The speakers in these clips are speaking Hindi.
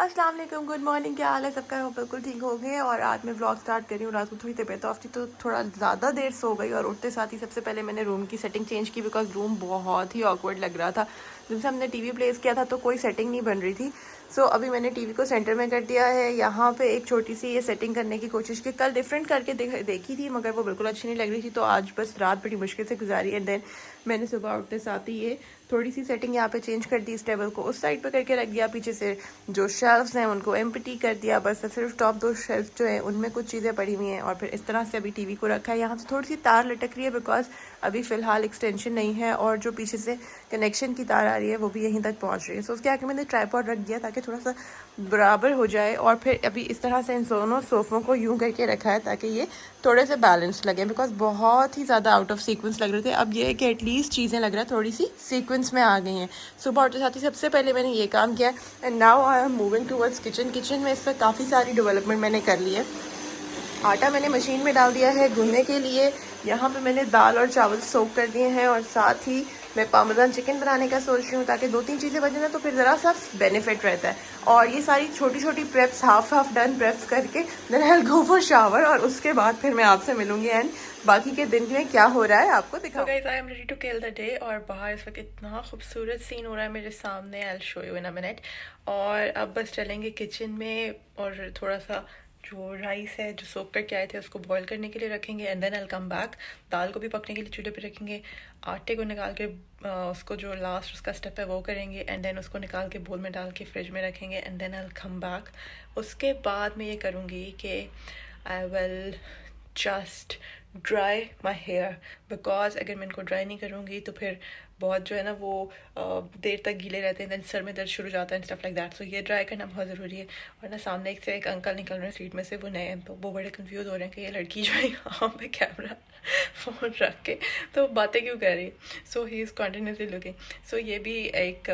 अस्सलाम वालेकुम, गुड मॉर्निंग। क्या हाल है सबका? हो बिल्कुल ठीक हो गए। और आज मैं व्लॉग स्टार्ट कर रही हूँ। रात को थोड़ी तबीयत ऑफ थी तो थोड़ा ज़्यादा देर सो गई और उठते साथ ही सबसे पहले मैंने रूम की सेटिंग चेंज की बिकॉज रूम बहुत ही ऑकवर्ड लग रहा था। जब से हमने टीवी प्लेस किया था तो कोई सेटिंग नहीं बन रही थी। सो अभी मैंने टीवी को सेंटर में कर दिया है। यहाँ पे एक छोटी सी ये सेटिंग करने की कोशिश की, कल डिफरेंट करके देखी थी मगर वो बिल्कुल अच्छी नहीं लग रही थी, तो आज बस रात बड़ी मुश्किल से गुजारी। एंड देन मैंने सुबह उठते साथ ही ये थोड़ी सी सेटिंग यहाँ पे चेंज कर दी। इस टेबल को उस साइड पे करके रख दिया, पीछे से जो शेल्फ्स हैं उनको एम्प्टी कर दिया, बस सिर्फ टॉप दो शेल्फ जो है उनमें कुछ चीज़ें पड़ी हुई हैं। और फिर इस तरह से अभी टीवी को रखा है। यहाँ से थोड़ी सी तार लटक रही है बिकॉज अभी फ़िलहाल एक्सटेंशन नहीं है और जो पीछे से कनेक्शन की तार आ रही है वो भी यहीं तक पहुँच रही है। सो उसके आगे मैंने ट्राइपॉड रख दिया ताकि थोड़ा सा बराबर हो जाए। और फिर अभी इस तरह से इन दोनों सोफ़ों को यूं करके रखा है ताकि ये थोड़े से बैलेंस लगे बिकॉज बहुत ही ज़्यादा आउट ऑफ सीक्वेंस लग रहे थे। अब ये है कि एटलीस्ट चीज़ें लग रहा है थोड़ी सी सीक्वेंस में आ गई हैं। सुबह उठते साथ ही सबसे पहले मैंने ये काम किया and now I am moving towards kitchen. Kitchen में इस पर काफ़ी सारी डेवलपमेंट मैंने कर ली है। आटा मैंने मशीन में डाल दिया है गूंदने के लिए। यहाँ पे मैंने दाल और चावल सोक कर दिए हैं और साथ ही मैं पार्मेजान चिकन बनाने का सोच रही हूँ ताकि 2-3 चीज़ें बन जाए तो फिर ज़रा सा बेनिफिट रहता है। और ये सारी छोटी छोटी प्रेप्स हाफ डन प्रेप्स करके then I will go for shower और उसके बाद फिर मैं आपसे मिलूंगी एंड बाकी के दिन में क्या हो रहा है आपको दिखाऊं। Guys, I am ready to kill the day. और बाहर इस वक्त इतना खूबसूरत सीन हो रहा है मेरे सामने। I will show you in a minute. और अब बस चलेंगे किचन में और थोड़ा सा जो राइस है जो सोक करके आए थे उसको बॉईल करने के लिए रखेंगे and then I come back. दाल को भी पकने के लिए चूल्हे पे रखेंगे। आटे को निकाल के उसको जो लास्ट उसका स्टेप है वो करेंगे एंड देन उसको निकाल के बोल में डाल के फ्रिज में रखेंगे and then I come back. उसके बाद मैं ये करूँगी कि I will just dry my hair because अगर मैं इनको ड्राई नहीं करूँगी तो फिर बहुत जो है ना वो देर तक गीले रहते हैं, देन सर में दर्द शुरू हो जाता है एंड स्टफ लाइक दैट। सो ये ड्राई करना बहुत ज़रूरी है। और ना सामने एक से एक अंकल निकल रहे हैं स्ट्रीट में से, वो नए हैं तो वो बड़े कंफ्यूज हो रहे हैं कि ये लड़की जो है यहाँ पे कैमरा फ़ोन रख के तो बातें क्यों कर रही है। सो ही इज़ कॉन्टिन्यूसली लुकिंग। सो ये भी एक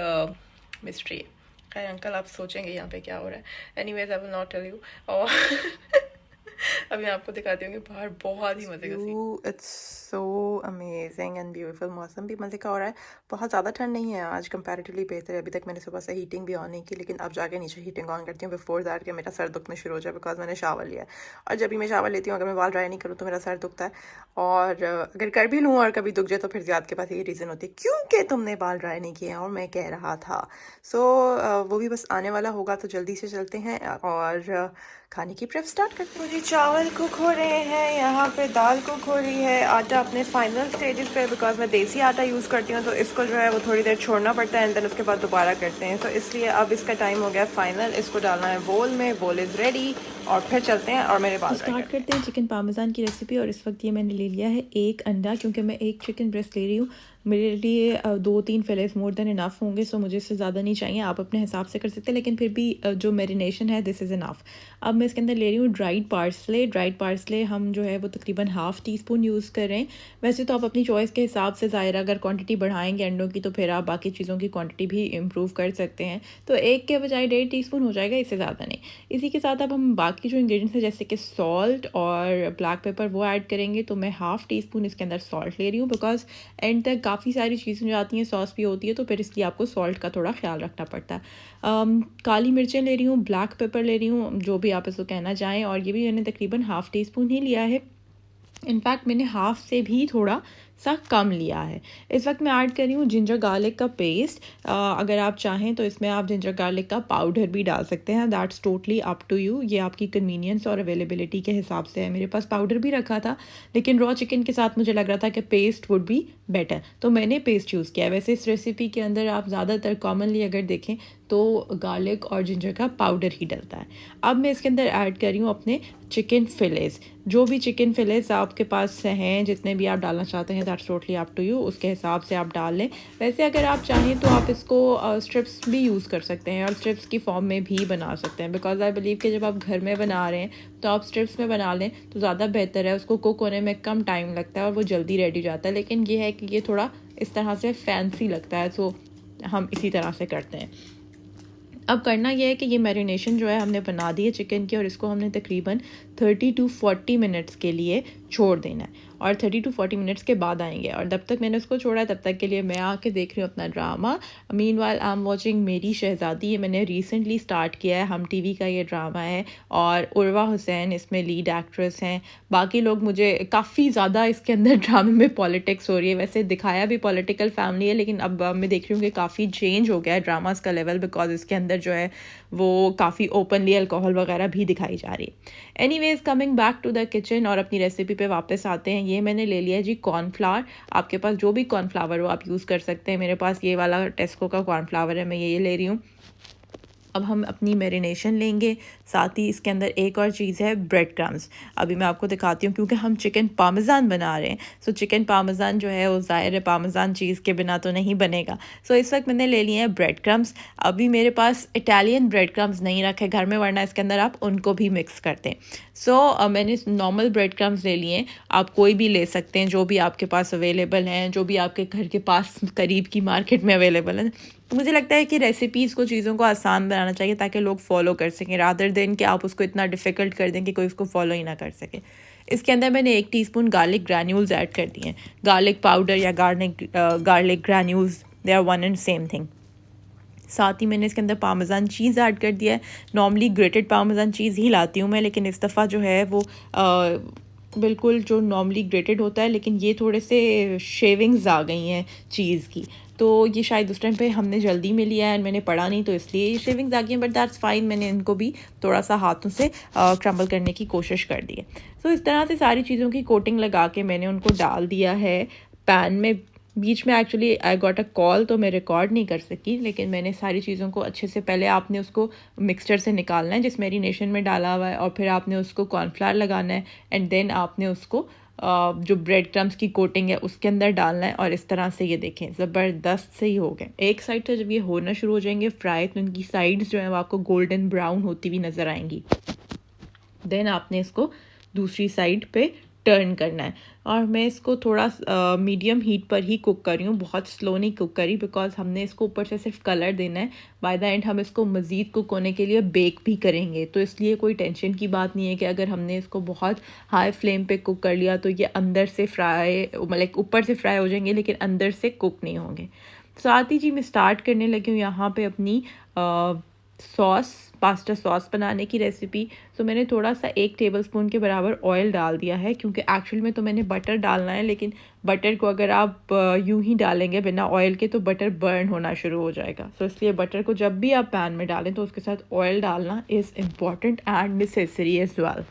मिस्ट्री है। खैर अंकल आप सोचेंगे यहाँ पे क्या हो रहा है। Anyways I will not tell you. और अभी मैं आपको दिखाती हूँ कि बाहर बहुत ही मज़े का scene. It's so amazing and beautiful. मौसम भी मज़े का हो रहा है। बहुत ज़्यादा ठंड नहीं है आज, कंपैरेटिवली बेहतर है। अभी तक मैंने सुबह से हीटिंग भी ऑन नहीं की, लेकिन अब जाके नीचे हीटिंग ऑन करती हूँ बिफोर दैट कि मेरा सर दुखना शुरू हो जाए बिकॉज मैंने शावर लिया है। और जब भी मैं शावर लेती हूँ अगर मैं बाल ड्राई नहीं करूँ तो मेरा सर दुखता है। और अगर कर भी लूँ और कभी दुख जाए तो फिर ज़्यादा के पास यही रीज़न होती है क्योंकि तुमने बाल ड्राई नहीं किए और मैं कह रहा था। सो वो भी बस आने वाला होगा तो जल्दी से चलते हैं और खाने की प्रेप स्टार्ट करते हैं। जी चावल कुक हो रहे हैं, यहाँ पे दाल कुक हो रही है। आटा अपने फाइनल स्टेजेस पे बिकॉज मैं देसी आटा यूज़ करती हूँ तो इसको जो है वो थोड़ी देर छोड़ना पड़ता है एंड देन उसके बाद दोबारा करते हैं। तो इसलिए अब इसका टाइम हो गया फाइनल। इसको डालना है बोल में, बोल इज़ रेडी और फिर चलते हैं और मेरे पास स्टार्ट करते हैं चिकन पार्मेजान की रेसिपी। और इस वक्त ये मैंने ले लिया है एक अंडा, क्योंकि मैं एक चिकन ब्रेस्ट ले रही हूँ। मेरे लिए 2-3 फिलेस मोर देन इनफ होंगे, सो मुझे इससे ज़्यादा नहीं चाहिए। आप अपने हिसाब से कर सकते हैं लेकिन फिर भी जो मैरिनेशन है दिस इज़ इनफ। अब मैं इसके अंदर ले रही हूँ ड्राइड पार्सले। ड्राइड पार्सले हम जो है वो तकरीबन ½ टीस्पून यूज़ कर रहे हैं। वैसे तो आप अपनी चॉइस के हिसाब से ज़ाहिर अगर क्वांटिटी बढ़ाएंगे अंडों की तो फिर आप बाकी चीज़ों की क्वांटिटी भी इम्प्रूव कर सकते हैं। तो एक के बजाय 1.5 टीस्पून हो जाएगा, इससे ज़्यादा नहीं। इसी के साथ अब हम बाकी जो इंग्रेडिएंट्स हैं जैसे कि सॉल्ट और ब्लैक पेपर वो ऐड करेंगे। तो मैं ½ टीस्पून इसके अंदर सॉल्ट ले रही हूँ बिकॉज एंड तक काफ़ी सारी चीज़ें जाती हैं, सॉस भी होती है तो फिर इसलिए आपको सॉल्ट का थोड़ा ख्याल रखना पड़ता है। काली मिर्चें ले रही हूँ, ब्लैक पेपर ले रही हूँ, जो भी आप इसको कहना चाहें, और ये भी मैंने तकरीबन ½ टीस्पून ही लिया है। इनफैक्ट मैंने हाफ से भी थोड़ा सा कम लिया है। इस वक्त मैं ऐड कर रही हूँ जिंजर गार्लिक का पेस्ट। अगर आप चाहें तो इसमें आप जिंजर गार्लिक का पाउडर भी डाल सकते हैं, that's totally up to you. ये आपकी कन्वीनियंस और अवेलेबिलिटी के हिसाब से है। मेरे पास पाउडर भी रखा था लेकिन रॉ चिकन के साथ मुझे लग रहा था कि पेस्ट वुड बी बेटर, तो मैंने पेस्ट यूज़ किया है। वैसे इस रेसिपी के अंदर आप ज़्यादातर कॉमनली अगर देखें तो गार्लिक और जिंजर का पाउडर ही डलता है। अब मैं इसके अंदर ऐड कर रही हूँ अपने चिकन फिलेस। जो भी चिकन फिलेस आपके पास हैं, जितने भी आप डालना चाहते हैं that's totally up to you, उसके हिसाब से आप डाल लें। वैसे अगर आप चाहें तो आप इसको स्ट्रिप्स भी यूज़ कर सकते हैं और स्ट्रिप्स की फॉर्म में भी बना सकते हैं बिकॉज आई बिलीव कि जब आप घर में बना रहे हैं तो आप स्ट्रिप्स में बना लें तो ज़्यादा बेहतर है। उसको कुक होने में कम टाइम लगता है और वो जल्दी रेडी हो जाता है। लेकिन ये है कि ये थोड़ा इस तरह से फैंसी लगता है, सो हम इसी तरह से करते हैं। अब करना यह है कि ये मैरिनेशन जो है हमने बना दी है चिकन की और इसको हमने तकरीबन 30 to 40 मिनट्स के लिए छोड़ देना है और 30 to 40 मिनट्स के बाद आएंगे। और जब तक मैंने उसको छोड़ा है तब तक के लिए मैं आके देख रही हूँ अपना drama. Meanwhile I am watching मेरी शहज़ादी। ये मैंने रिसेंटली स्टार्ट किया है, हम टीवी का ये ड्रामा है और उर्वा हुसैन इसमें लीड एक्ट्रेस हैं। बाकी लोग मुझे काफ़ी ज़्यादा इसके अंदर ड्रामे में पॉलिटिक्स हो रही है, वैसे दिखाया भी पॉलिटिकल फैमिली है, लेकिन अब मैं देख रही हूँ कि काफ़ी चेंज हो गया है ड्रामास का लेवल, बिकॉज इसके अंदर जो है वो काफ़ी ओपनली अल्कोहल वगैरह भी दिखाई जा रही है। Anyways coming back to the kitchen और अपनी रेसिपी पे वापस आते हैं। ये मैंने ले लिया जी कॉर्नफ्लावर। आपके पास जो भी कॉर्नफ्लावर हो आप यूज़ कर सकते हैं। मेरे पास ये वाला टेस्को का कॉर्नफ्लावर है, मैं ये ले रही हूँ। अब हम अपनी मैरिनेशन लेंगे, साथ ही इसके अंदर एक और चीज़ है ब्रेड क्रम्स। अभी मैं आपको दिखाती हूँ क्योंकि हम चिकन पार्मेज़ान बना रहे हैं। सो चिकन पार्मेज़ान जो है वो ज़ाहिर है पार्मेज़ान चीज़ के बिना तो नहीं बनेगा। सो इस वक्त मैंने ले लिए हैं ब्रेड क्रम्स। अभी मेरे पास इटालियन ब्रेड क्रम्स नहीं रखे घर में, वरना इसके अंदर आप उनको भी मिक्स करते हैं। सो मैंने नॉर्मल ब्रेड क्रम्स ले लिए हैं, आप कोई भी ले सकते हैं जो भी आपके पास अवेलेबल हैं, जो भी आपके घर के पास करीब की मार्केट में अवेलेबल हैं। तो मुझे लगता है कि रेसिपीज़ को, चीज़ों को आसान बनाना चाहिए ताकि लोग फॉलो कर सकें, रादर देन कि आप उसको इतना डिफ़िकल्ट कर दें कि कोई उसको फॉलो ही ना कर सके। इसके अंदर मैंने 1 टीस्पून गार्लिक ग्रैन्यूल्स ऐड कर दिए हैं। गार्लिक पाउडर या garlic granules, they are one and same thing. साथ ही मैंने इसके अंदर पार्मेज़ान चीज़ ऐड कर दिया है। नॉर्मली ग्रेटेड पार्मेज़ान चीज़ ही लाती हूँ मैं, लेकिन इस दफ़ा जो है वो बिल्कुल जो नॉर्मली ग्रेटेड होता है, लेकिन ये थोड़े से शेविंग्स आ गई हैं चीज़ की, तो ये शायद उस टाइम पे हमने जल्दी में लिया है और मैंने पढ़ा नहीं, तो इसलिए ये शेविंग्स आ गई हैं, बट दैट्स फाइन। मैंने इनको भी थोड़ा सा हाथों से क्रम्बल करने की कोशिश कर दी है। सो इस तरह से सारी चीज़ों की कोटिंग लगा के मैंने उनको डाल दिया है पैन में। बीच में actually I got a call तो मैं रिकॉर्ड नहीं कर सकी, लेकिन मैंने सारी चीज़ों को अच्छे से, पहले आपने उसको मिक्सचर से निकालना है जिस मैरिनेशन में डाला हुआ है, और फिर आपने उसको कॉर्नफ्लावर लगाना है, एंड देन आपने उसको जो ब्रेड क्रम्स की कोटिंग है उसके अंदर डालना है। और इस तरह से ये देखें ज़बरदस्त से ही हो गए। एक साइड से जब ये होना शुरू हो जाएंगे फ्राई, तो इनकी साइड्स जो है वो आपको गोल्डन ब्राउन होती हुई नज़र आएंगी। देन आपने इसको दूसरी साइड पे टर्न करना है, और मैं इसको थोड़ा मीडियम हीट पर ही कुक कर रही हूँ, बहुत स्लो नहीं कुक करी, बिकॉज हमने इसको ऊपर से सिर्फ कलर देना है। बाय द एंड हम इसको मज़ीद कुक होने के लिए बेक भी करेंगे, तो इसलिए कोई टेंशन की बात नहीं है कि अगर हमने इसको बहुत हाई फ्लेम पे कुक कर लिया तो ये अंदर से फ्राई, मतलब ऊपर से फ्राई हो जाएंगे लेकिन अंदर से कुक नहीं होंगे। साथ ही जी मैं स्टार्ट करने लगी हूँ यहाँ पे अपनी सॉस, पास्ता सॉस बनाने की रेसिपी। सो मैंने थोड़ा सा 1 टेबलस्पून के बराबर ऑयल डाल दिया है, क्योंकि एक्चुअल में तो मैंने बटर डालना है, लेकिन बटर को अगर आप यूं ही डालेंगे बिना ऑयल के तो बटर बर्न होना शुरू हो जाएगा। सो इसलिए बटर को जब भी आप पैन में डालें तो उसके साथ ऑयल डालना is important and necessary as well.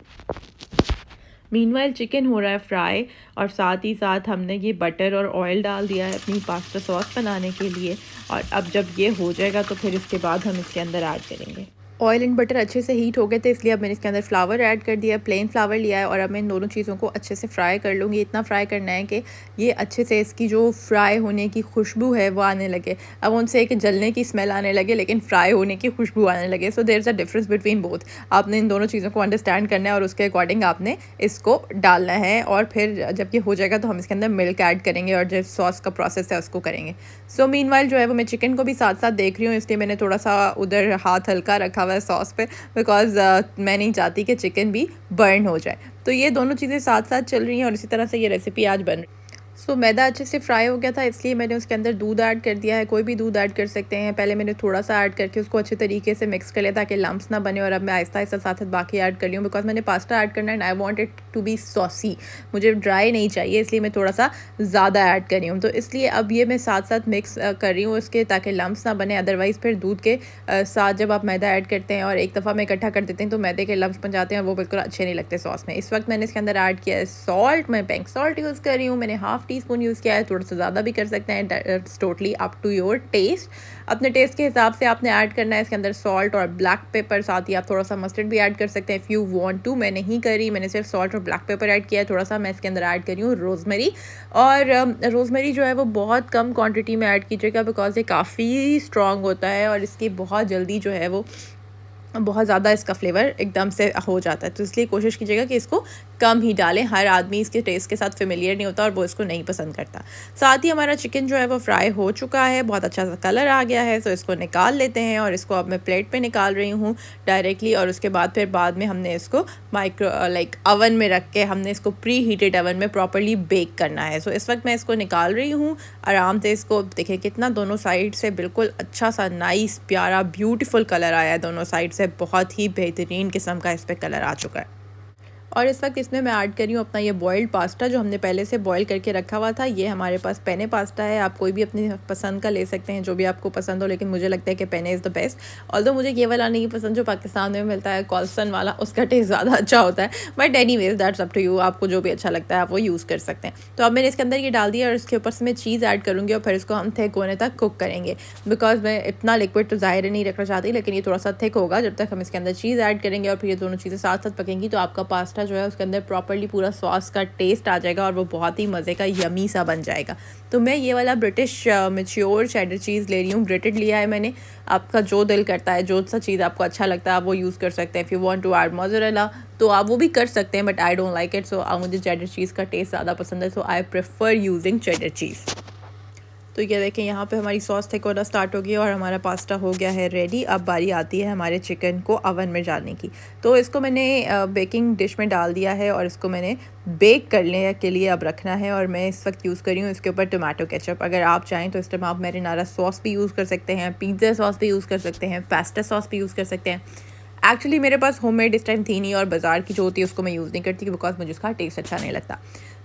Meanwhile chicken हो रहा है फ्राई, और साथ ही साथ हमने ये बटर और ऑयल डाल दिया है अपनी पास्ता सॉस बनाने के लिए। और अब जब ये हो जाएगा तो फिर इसके बाद हम इसके अंदर ऐड करेंगे। ऑयल एंड बटर अच्छे से हीट हो गए थे, इसलिए अब मैंने इसके अंदर फ्लावर ऐड कर दिया, प्लेन फ्लावर लिया है, और अब मैं इन दोनों चीज़ों को अच्छे से फ्राई कर लूँगी। इतना फ्राई करना है कि ये अच्छे से इसकी जो फ्राई होने की खुशबू है वो आने लगे। अब उनसे एक जलने की स्मेल आने लगे, लेकिन फ्राई होने की खुशबू आने लगे। So there is a difference between both. आपने इन दोनों चीज़ों को अंडरस्टैंड करना है और उसके अकॉर्डिंग आपने इसको डालना है। और फिर जब ये हो जाएगा तो हम इसके अंदर मिल्क ऐड करेंगे और जो सॉस का प्रोसेस है उसको करेंगे। सो मीनवाइल जो है वो मैं चिकन को भी साथ साथ देख रही हूँ, इसलिए मैंने थोड़ा सा उधर हाथ हल्का रखा हुआ है सॉस पे, बिकॉज मैं नहीं चाहती कि चिकन भी बर्न हो जाए। तो ये दोनों चीज़ें साथ साथ चल रही हैं और इसी तरह से ये रेसिपी आज बन रही है। सो मैदा अच्छे से फ्राई हो गया था, इसलिए मैंने उसके अंदर दूध ऐड कर दिया है। कोई भी दूध ऐड कर सकते हैं। पहले मैंने थोड़ा सा ऐड करके उसको अच्छे तरीके से मिक्स कर लिया ताकि लम्प्स ना बने, और अब मैं आहिस्ता आहिस्ता साथ साथ बाकी ऐड कर लियूँ, बिकॉज मैंने पास्ता ऐड करना है and I want it to be saucy, मुझे ड्राई नहीं चाहिए, इसलिए मैं थोड़ा सा ज़्यादा ऐड कर रही हूँ। तो इसलिए अब ये मैं साथ साथ मिक्स कर रही हूँ इसके, ताकि लम्प्स ना बने। अदरवाइज़ फिर दूध के साथ जब आप मैदा ऐड करते हैं और एक दफ़ा में इकट्ठा कर देते हैं तो मैदे के लम्प्स बन जाते हैं, वो बिल्कुल अच्छे नहीं लगते सॉस में। इस वक्त मैंने इसके अंदर ऐड किया है सॉल्ट। मैं पिंक सॉल्ट यूज़ कर रही हूँ, मैंने ½ टीस्पून यूज़ किया है, थोड़ा सा ज़्यादा भी कर सकते हैं, it's totally up to your taste. अपने टेस्ट के हिसाब से आपने ऐड करना है इसके अंदर सॉल्ट और ब्लैक पेपर। साथ ही आप थोड़ा सा मस्टर्ड भी ऐड कर सकते हैं इफ़ यू वांट टू। मैं नहीं करी, मैंने सिर्फ सॉल्ट और ब्लैक पेपर ऐड किया है। थोड़ा सा मैं इसके अंदर ऐड करी हूँ रोज़मेरी, और रोज़मेरी जो है वो बहुत कम क्वांटिटी में ऐड कीजिएगा, बिकॉज ये काफ़ी स्ट्रॉन्ग होता है और इसकी बहुत जल्दी जो है वो बहुत ज़्यादा इसका फ्लेवर एकदम से हो जाता है, तो इसलिए कोशिश कीजिएगा कि इसको कम ही डालें। हर आदमी इसके टेस्ट के साथ फेमिलियर नहीं होता और वो इसको नहीं पसंद करता। साथ ही हमारा चिकन जो है वो फ्राई हो चुका है, बहुत अच्छा सा कलर आ गया है। सो इसको निकाल लेते हैं और इसको अब मैं प्लेट पे निकाल रही हूँ डायरेक्टली। और उसके बाद फिर बाद में हमने इसको ओवन में रख के हमने इसको प्री हीटेड ओवन में प्रॉपरली बेक करना है। सो इस वक्त मैं इसको निकाल रही हूँ आराम से। इसको देखिए कितना दोनों साइड से बिल्कुल अच्छा सा नाइस प्यारा ब्यूटीफुल कलर आया है दोनों साइड से। बहुत ही बेहतरीन किस्म का इस पर कलर आ चुका है। और इस वक्त इसमें मैं ऐड कर रही हूँ अपना ये बॉइल्ड पास्ता जो हमने पहले से बॉईल करके रखा हुआ था। ये हमारे पास पेने पास्ता है, आप कोई भी अपनी पसंद का ले सकते हैं, जो भी आपको पसंद हो, लेकिन मुझे लगता है कि पेने इज़ द बेस्ट। ऑल्दो मुझे ये वाला नहीं पसंद जो पाकिस्तान में मिलता है कॉल्सन वाला, उसका टेस्ट ज़्यादा अच्छा होता है। But anyways that's up to you, आपको जो भी अच्छा लगता है आप वो यूज़ कर सकते हैं। तो अब मैंने इसके अंदर ये डाल दिया और इसके ऊपर से मैं चीज़ ऐड करूँगी और फिर इसको हम थिक होने तक कुक करेंगे। बिकॉज मैं इतना लिक्विड तो ज़ाहिर नहीं रखना चाहती, लेकिन ये थोड़ा सा थिक होगा जब तक हम इसके अंदर चीज़ ऐड करेंगे। और फिर ये दोनों चीज़ें साथ साथ पकेंगी तो आपका पास्ता जो है उसके अंदर प्रॉपर्ली पूरा सॉस का टेस्ट आ जाएगा और वो बहुत ही मज़े का यमी सा बन जाएगा। तो मैं ये वाला ब्रिटिश मैच्योर चेडर चीज़ ले रही हूँ, ग्रेटेड लिया है मैंने। आपका जो दिल करता है, जो सा चीज़ आपको अच्छा लगता है आप वो यूज़ कर सकते हैं। If you want to add mozzarella तो आप वो भी कर सकते हैं, but I don't like it. So मुझे चेडर चीज़ का टेस्ट ज़्यादा पसंद है, so I prefer using cheddar cheese. तो ये देखें यहाँ पे हमारी सॉस थिक होना स्टार्ट हो गई और हमारा पास्ता हो गया है रेडी। अब बारी आती है हमारे चिकन को ओवन में डालने की। तो इसको मैंने बेकिंग डिश में डाल दिया है और इसको मैंने बेक करने के लिए अब रखना है। और मैं इस वक्त यूज़ कर रही हूँ इसके ऊपर टोमेटो केचप। अगर आप चाहें तो इस टाइम आप मैरिनारा सॉस भी यूज़ कर सकते हैं, पिज़्ज़ा सॉस भी यूज़ कर सकते हैं, पेस्टा सॉस भी यूज़ कर सकते हैं। एक्चुअली मेरे पास होममेड इस टाइम थी नहीं और बाज़ार की जो होती है उसको मैं यूज़ नहीं करती बिकॉज मुझे उसका टेस्ट अच्छा नहीं लगता।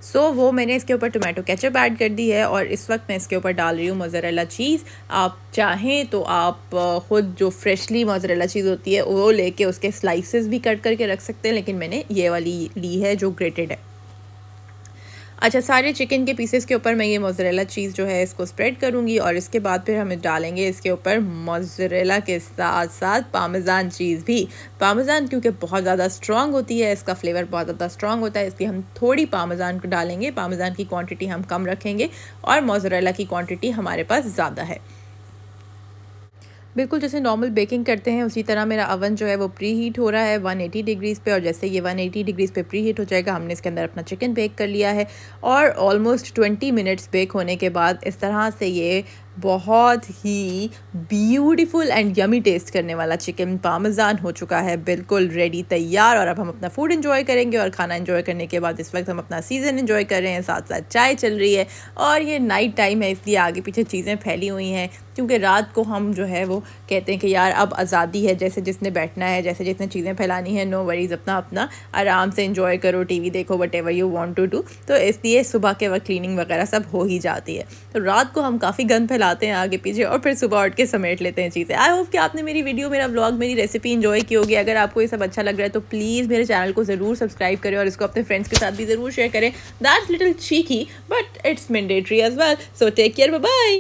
सो वो मैंने इसके ऊपर टोमेटो केचप ऐड कर दी है और इस वक्त मैं इसके ऊपर डाल रही हूँ मोज़रेला चीज़। आप चाहें तो आप ख़ुद जो फ्रेशली मोज़रेला चीज़ होती है वो लेके उसके स्लाइसेस भी कट करके रख सकते हैं, लेकिन मैंने ये वाली ली है जो ग्रेटेड है। अच्छा, सारे चिकन के पीसेस के ऊपर मैं ये मोज़रेला चीज़ जो है इसको स्प्रेड करूँगी और इसके बाद फिर हम डालेंगे इसके ऊपर मोज़रेला के साथ साथ पामेज़ान चीज़ भी। पामेज़ान क्योंकि बहुत ज़्यादा स्ट्रॉन्ग होती है, इसका फ्लेवर बहुत ज़्यादा स्ट्रॉन्ग होता है, इसलिए हम थोड़ी पामेज़ान को डालेंगे। पामेज़ान की क्वांटिटी हम कम रखेंगे और मोज़रेला की क्वांटिटी हमारे पास ज़्यादा है। बिल्कुल जैसे नॉर्मल बेकिंग करते हैं उसी तरह मेरा अवन जो है वो प्री हीट हो रहा है 180 डिग्रीज़ पे। और जैसे ये 180 डिग्रीज़ पे प्री हीट हो जाएगा हमने इसके अंदर अपना चिकन बेक कर लिया है और ऑलमोस्ट 20 मिनट्स बेक होने के बाद इस तरह से ये बहुत ही ब्यूटीफुल एंड यमी टेस्ट करने वाला चिकन पामेज़ान हो चुका है, बिल्कुल रेडी तैयार। और अब हम अपना फूड एंजॉय करेंगे और खाना एंजॉय करने के बाद इस वक्त हम अपना सीज़न एंजॉय कर रहे हैं, साथ साथ चाय चल रही है और ये नाइट टाइम है इसलिए आगे पीछे चीज़ें फैली हुई हैं क्योंकि रात को हम जो है वो कहते हैं कि यार अब आज़ादी है, जैसे जिसने बैठना है, जैसे जिसने चीज़ें फैलानी है, नो वरीज़, अपना अपना आराम से एंजॉय करो, टीवी देखो, whatever you want to do. तो इसलिए सुबह के वक्त क्लीनिंग वगैरह सब हो ही जाती है। तो रात को हम काफ़ी गंद फैलाते हैं आगे पीछे और फिर सुबह उठ के समेट लेते हैं चीज़ें। आई होप कि आपने मेरी वीडियो, मेरा व्लॉग, मेरी रेसिपी एंजॉय की होगी। अगर आपको ये सब अच्छा लग रहा है तो प्लीज़ मेरे चैनल को ज़रूर सब्सक्राइब करें और इसको अपने फ्रेंड्स के साथ भी ज़रूर शेयर करें। That's little cheeky but it's mandatory as well. So take care, bye bye.